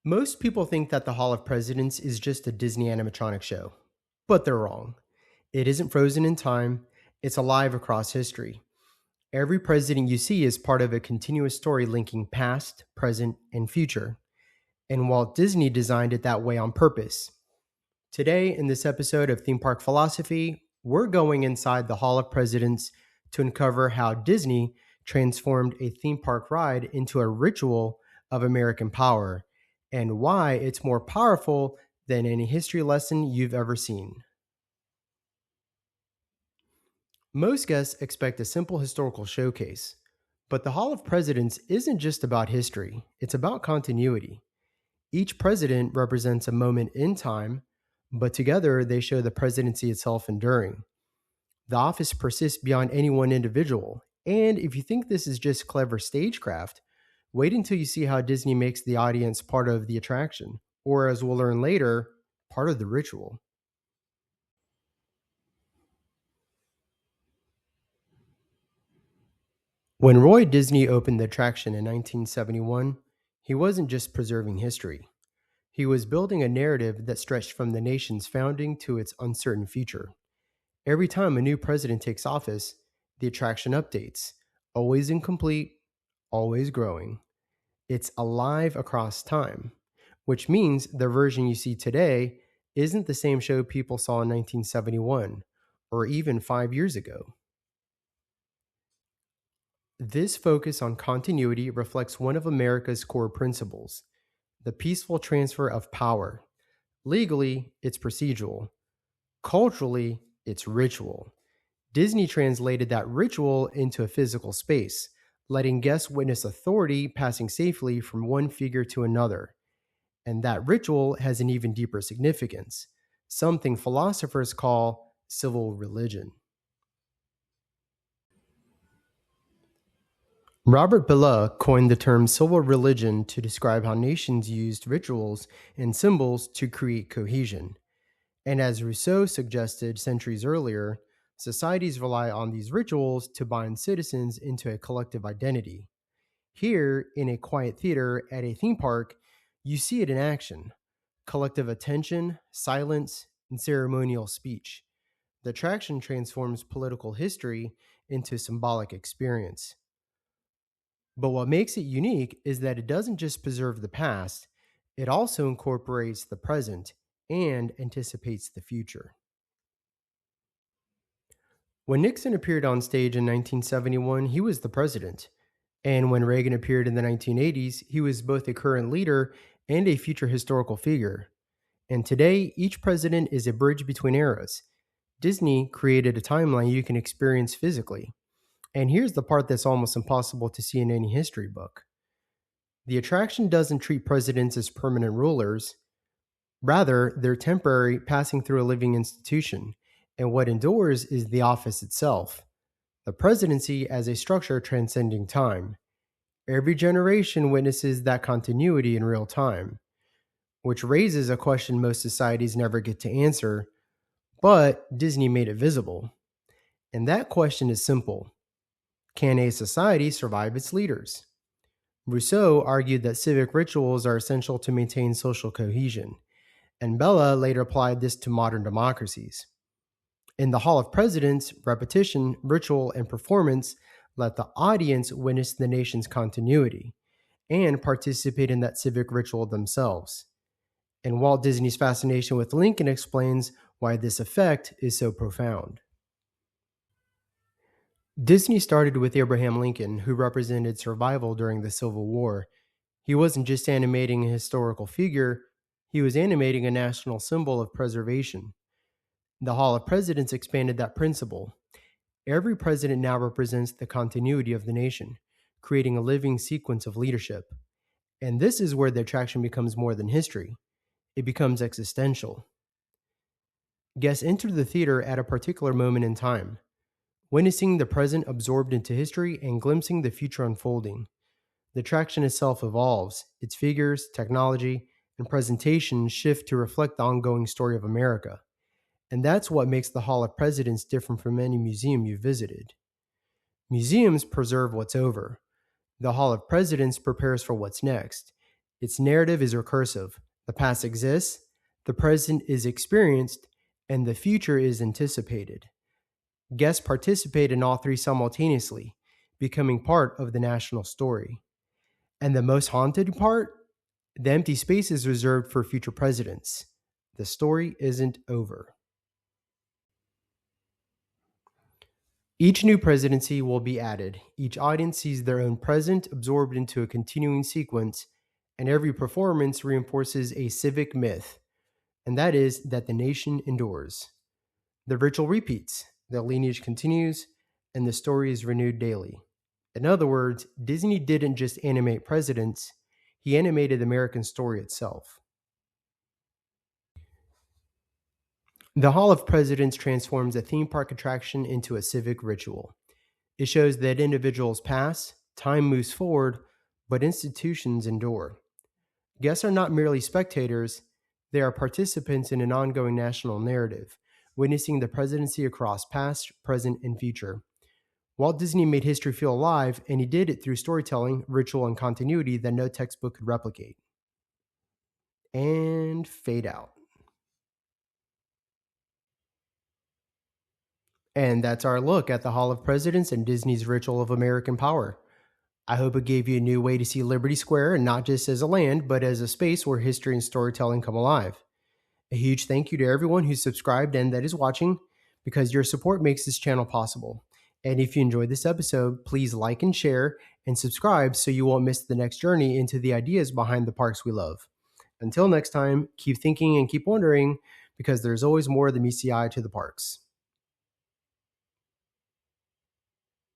Most people think that the Hall of Presidents is just a Disney animatronic show, but they're wrong. It isn't frozen in time, it's alive across history. Every president you see is part of a continuous story linking past, present, and future. And Walt Disney designed it that way on purpose. Today, in this episode of Theme Park Philosophy, we're going inside the Hall of Presidents to uncover how Disney transformed a theme park ride into a ritual of American power and why it's more powerful than any history lesson you've ever seen. Most guests expect a simple historical showcase, but the Hall of Presidents isn't just about history, it's about continuity. Each president represents a moment in time, but together they show the presidency itself enduring. The office persists beyond any one individual, and if you think this is just clever stagecraft, wait until you see how Disney makes the audience part of the attraction, or as we'll learn later, part of the ritual. When Roy Disney opened the attraction in 1971, he wasn't just preserving history. He was building a narrative that stretched from the nation's founding to its uncertain future. Every time a new president takes office, the attraction updates, always incomplete, always growing. It's alive across time, which means the version you see today isn't the same show people saw in 1971 or even 5 years ago. This focus on continuity reflects one of America's core principles: the peaceful transfer of power. Legally, it's procedural. Culturally, it's ritual. Disney translated that ritual into a physical space, letting guests witness authority passing safely from one figure to another. And that ritual has an even deeper significance, something philosophers call civil religion. Robert Bellah coined the term civil religion to describe how nations used rituals and symbols to create cohesion. And as Rousseau suggested centuries earlier, societies rely on these rituals to bind citizens into a collective identity. Here, in a quiet theater at a theme park, you see it in action: collective attention, silence, and ceremonial speech. The attraction transforms political history into symbolic experience. But what makes it unique is that it doesn't just preserve the past, it also incorporates the present and anticipates the future. When Nixon appeared on stage in 1971, he was the president. And when Reagan appeared in the 1980s, he was both a current leader and a future historical figure. And today, each president is a bridge between eras. Disney created a timeline you can experience physically. And here's the part that's almost impossible to see in any history book. The attraction doesn't treat presidents as permanent rulers. Rather, they're temporary, passing through a living institution. And what endures is the office itself, the presidency as a structure transcending time. Every generation witnesses that continuity in real time, which raises a question most societies never get to answer, but Disney made it visible. And that question is simple: can a society survive its leaders? Rousseau argued that civic rituals are essential to maintain social cohesion, and Bellah later applied this to modern democracies. In the Hall of Presidents, repetition, ritual, and performance let the audience witness the nation's continuity and participate in that civic ritual themselves. And Walt Disney's fascination with Lincoln explains why this effect is so profound. Disney started with Abraham Lincoln, who represented survival during the Civil War. He wasn't just animating a historical figure, he was animating a national symbol of preservation. The Hall of Presidents expanded that principle. Every president now represents the continuity of the nation, creating a living sequence of leadership. And this is where the attraction becomes more than history. It becomes existential. Guests enter the theater at a particular moment in time, witnessing the present absorbed into history and glimpsing the future unfolding. The attraction itself evolves, its figures, technology, and presentation shift to reflect the ongoing story of America. And that's what makes the Hall of Presidents different from any museum you've visited. Museums preserve what's over. The Hall of Presidents prepares for what's next. Its narrative is recursive. The past exists, the present is experienced, and the future is anticipated. Guests participate in all three simultaneously, becoming part of the national story. And the most haunted part? The empty space is reserved for future presidents. The story isn't over. Each new presidency will be added. Each audience sees their own present absorbed into a continuing sequence, and every performance reinforces a civic myth, and that is that the nation endures. The ritual repeats, the lineage continues, and the story is renewed daily. In other words, Disney didn't just animate presidents, he animated the American story itself. The Hall of Presidents transforms a theme park attraction into a civic ritual. It shows that individuals pass, time moves forward, but institutions endure. Guests are not merely spectators, they are participants in an ongoing national narrative, witnessing the presidency across past, present, and future. Walt Disney made history feel alive, and he did it through storytelling, ritual, and continuity that no textbook could replicate. And fade out. And that's our look at the Hall of Presidents and Disney's Ritual of American Power. I hope it gave you a new way to see Liberty Square, and not just as a land, but as a space where history and storytelling come alive. A huge thank you to everyone who's subscribed and that is watching, because your support makes this channel possible. And if you enjoyed this episode, please like and share and subscribe so you won't miss the next journey into the ideas behind the parks we love. Until next time, keep thinking and keep wondering, because there's always more than meets the eye to the parks.